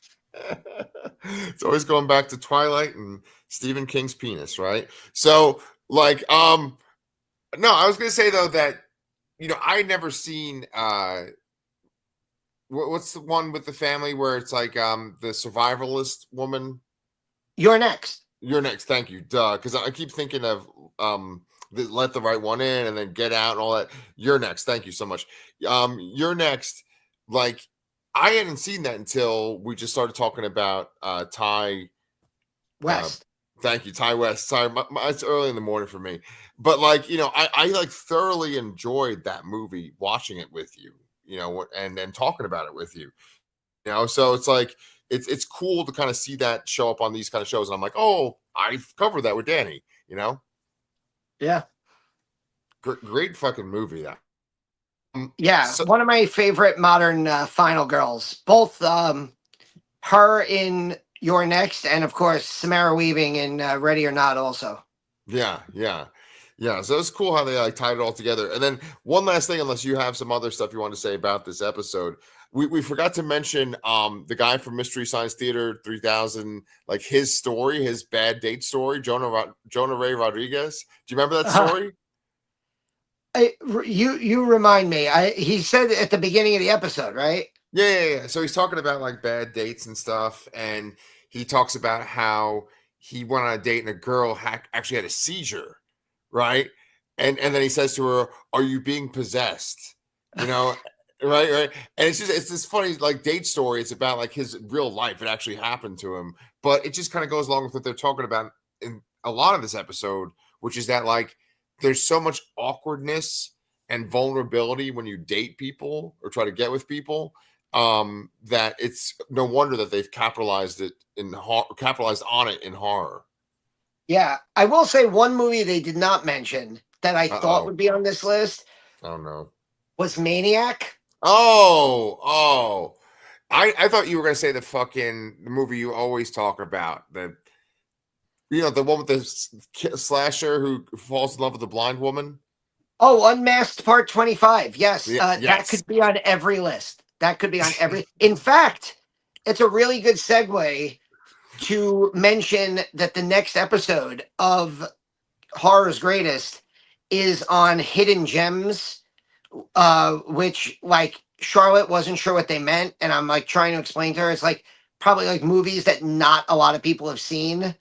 [SPEAKER 1] It's always going back to Twilight and Stephen King's penis, right? So, like, no, I was gonna say though that I never seen what's the one with the family where it's like the survivalist woman.
[SPEAKER 2] You're next.
[SPEAKER 1] You're next, thank you, duh, because I keep thinking of Let the Right One In and then Get Out and all that. You're next, thank you so much. You're next. Like, I hadn't seen that until we just started talking about Ty. Uh,
[SPEAKER 2] West.
[SPEAKER 1] Thank you, Ty West. Sorry, it's early in the morning for me, but like I like thoroughly enjoyed that movie, watching it with you, and then talking about it with you. So it's like it's cool to kind of see that show up on these kind of shows, and I'm like, oh, I've covered that with Danny.
[SPEAKER 2] Yeah.
[SPEAKER 1] Great fucking movie that.
[SPEAKER 2] Yeah,
[SPEAKER 1] So
[SPEAKER 2] one of my favorite modern final girls. Both her in Your Next, and of course Samara Weaving in Ready or Not also.
[SPEAKER 1] Yeah, yeah, yeah. So it's cool how they like tied it all together. And then one last thing, unless you have some other stuff you want to say about this episode, we forgot to mention the guy from Mystery Science Theater 3000, like his story, his bad date story, Jonah Ray Rodriguez. Do you remember that
[SPEAKER 2] Uh,
[SPEAKER 1] story?
[SPEAKER 2] you remind me. He said at the beginning of the episode, right?
[SPEAKER 1] Yeah. So he's talking about like bad dates and stuff, and he talks about how he went on a date and a girl actually had a seizure, right? And then he says to her, "Are you being possessed?" You know, right. And it's this funny like date story. It's about like his real life. It actually happened to him, but it just kind of goes along with what they're talking about in a lot of this episode, which is that like there's so much awkwardness and vulnerability when you date people or try to get with people, that it's no wonder that they've capitalized on it in horror.
[SPEAKER 2] Yeah, I will say one movie they did not mention that I thought
[SPEAKER 1] Uh-oh.
[SPEAKER 2] would be on this list
[SPEAKER 1] Oh no.
[SPEAKER 2] was Maniac.
[SPEAKER 1] Oh. I thought you were gonna say the movie you always talk about, the one with the slasher who falls in love with the blind woman.
[SPEAKER 2] Oh, Unmasked Part 25. Yes,
[SPEAKER 1] Yeah,
[SPEAKER 2] that
[SPEAKER 1] yes.
[SPEAKER 2] could be on every list. That could be on every. In fact, it's a really good segue to mention that the next episode of Horror's Greatest is on Hidden Gems, which like Charlotte wasn't sure what they meant, and I'm like trying to explain to her. It's like probably like movies that not a lot of people have seen,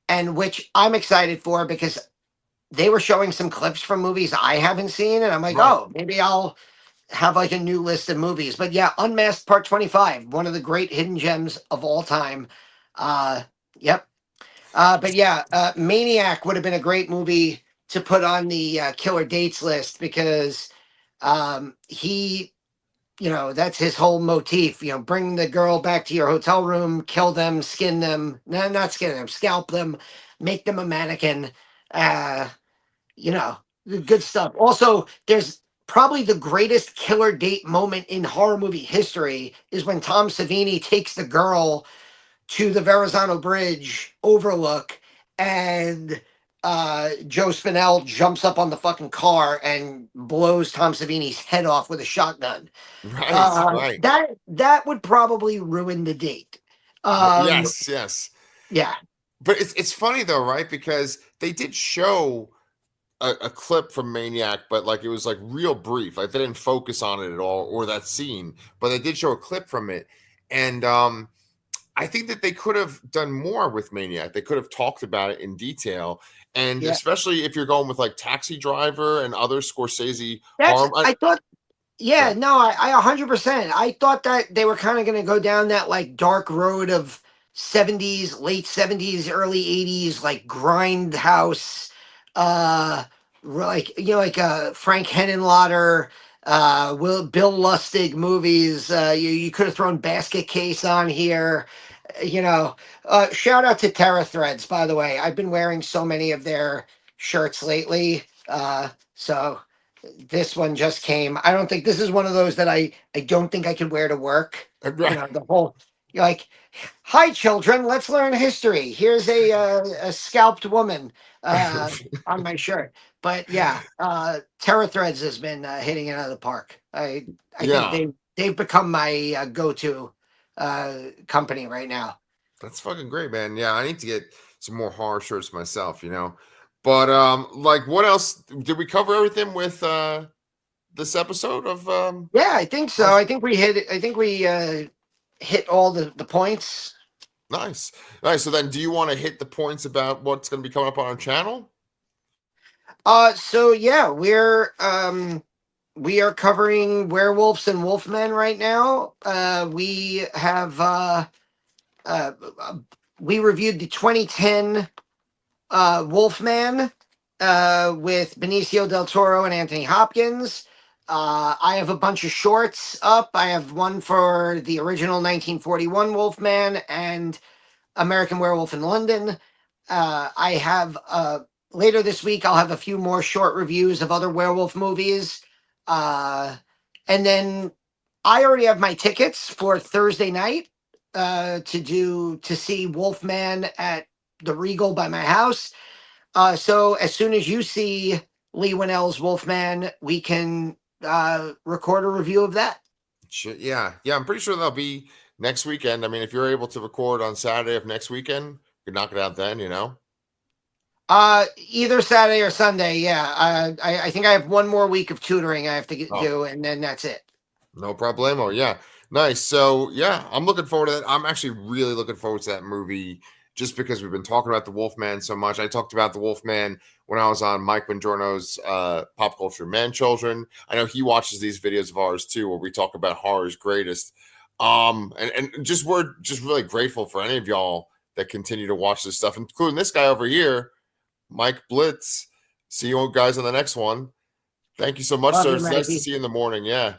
[SPEAKER 2] and which I'm excited for because they were showing some clips from movies I haven't seen, and I'm like,
[SPEAKER 1] Right.
[SPEAKER 2] oh, maybe I'll have like a new list of movies. But yeah, Unmasked Part 25, one of the great hidden gems of all time. Uh, yep. But yeah, Maniac would have been a great movie to put on the killer dates list because he, that's his whole motif. Bring the girl back to your hotel room, kill them, skin them. No, not skin them, scalp them, make them a mannequin. Uh, you know, good stuff. Also, there's probably the greatest killer date moment in horror movie history is when Tom Savini takes the girl to the Verrazano Bridge overlook, and Joe Spinell jumps up on the fucking car and blows Tom Savini's head off with a shotgun.
[SPEAKER 1] Right.
[SPEAKER 2] That would probably ruin the date. Um,
[SPEAKER 1] Yes.
[SPEAKER 2] yeah,
[SPEAKER 1] But it's funny though, right? Because they did show a clip from Maniac, but like it was like real brief. Like they didn't focus on it at all or that scene, but they did show a clip from it. And I think that they could have done more with Maniac. They could have talked about it in detail. And
[SPEAKER 2] yeah.
[SPEAKER 1] especially if you're going with like Taxi Driver and other Scorsese
[SPEAKER 2] That's
[SPEAKER 1] horror.
[SPEAKER 2] I thought. Yeah,
[SPEAKER 1] Right.
[SPEAKER 2] no, I 100%. I thought that they were kind of going to go down that like dark road of 70s, late 70s, early 80s, like grindhouse, uh, like, Frank Henenlotter, Bill Lustig movies. You could have thrown Basket Case on here. Shout out to Terra Threads, by the way. I've been wearing so many of their shirts lately. So this one just came. I don't think this is one of those that I don't think I could wear to work.
[SPEAKER 1] Right.
[SPEAKER 2] The whole you're like, hi children, let's learn history. Here's a scalped woman on my shirt. But yeah, Terra Threads has been hitting it out of the park. I think
[SPEAKER 1] Yeah.
[SPEAKER 2] they've become my go-to company right now.
[SPEAKER 1] That's fucking great, man. Yeah, I need to get some more horror shirts myself. But like what else did we cover everything with this episode of
[SPEAKER 2] Yeah, I think so. I think we hit. I think we hit all the points.
[SPEAKER 1] Nice. Nice. So then do you want to hit the points about what's going to be coming up on our channel?
[SPEAKER 2] So yeah, we are covering werewolves and wolfmen right now. We have uh we reviewed the 2010 Wolfman with Benicio del Toro and Anthony Hopkins. I have a bunch of shorts up. I have one for the original 1941 Wolfman and American Werewolf in London. I have later this week. I'll have a few more short reviews of other werewolf movies, and then I already have my tickets for Thursday night to see Wolfman at the Regal by my house. So as soon as you see Lee Winnell's Wolfman, we can record a review of that.
[SPEAKER 1] Yeah, I'm pretty sure that'll be next weekend. I mean, if you're able to record on Saturday of next weekend, you can knock it out then, you know?
[SPEAKER 2] Either Saturday or Sunday. Yeah. I think I have one more week of tutoring I have to
[SPEAKER 1] Oh,
[SPEAKER 2] do, and then that's it.
[SPEAKER 1] no problemo. Yeah. Nice. So, yeah, I'm looking forward to that. I'm actually really looking forward to that movie just because we've been talking about the Wolfman so much. I talked about the Wolfman when I was on Mike Bongiorno's Pop Culture Man Children. I know he watches these videos of ours too, where we talk about horror's greatest. And just we're just really grateful for any of y'all that continue to watch this stuff, including this guy over here, Mike Blitz. See you guys on the next one. Thank you so much,
[SPEAKER 2] Love
[SPEAKER 1] sir.
[SPEAKER 2] you,
[SPEAKER 1] It's nice to
[SPEAKER 2] Mikey.
[SPEAKER 1] see you in the morning. Yeah.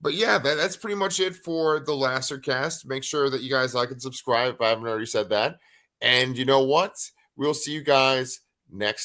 [SPEAKER 1] But yeah, that's pretty much it for the Lasser cast. Make sure that you guys like and subscribe if I haven't already said that. And you know what? We'll see you guys next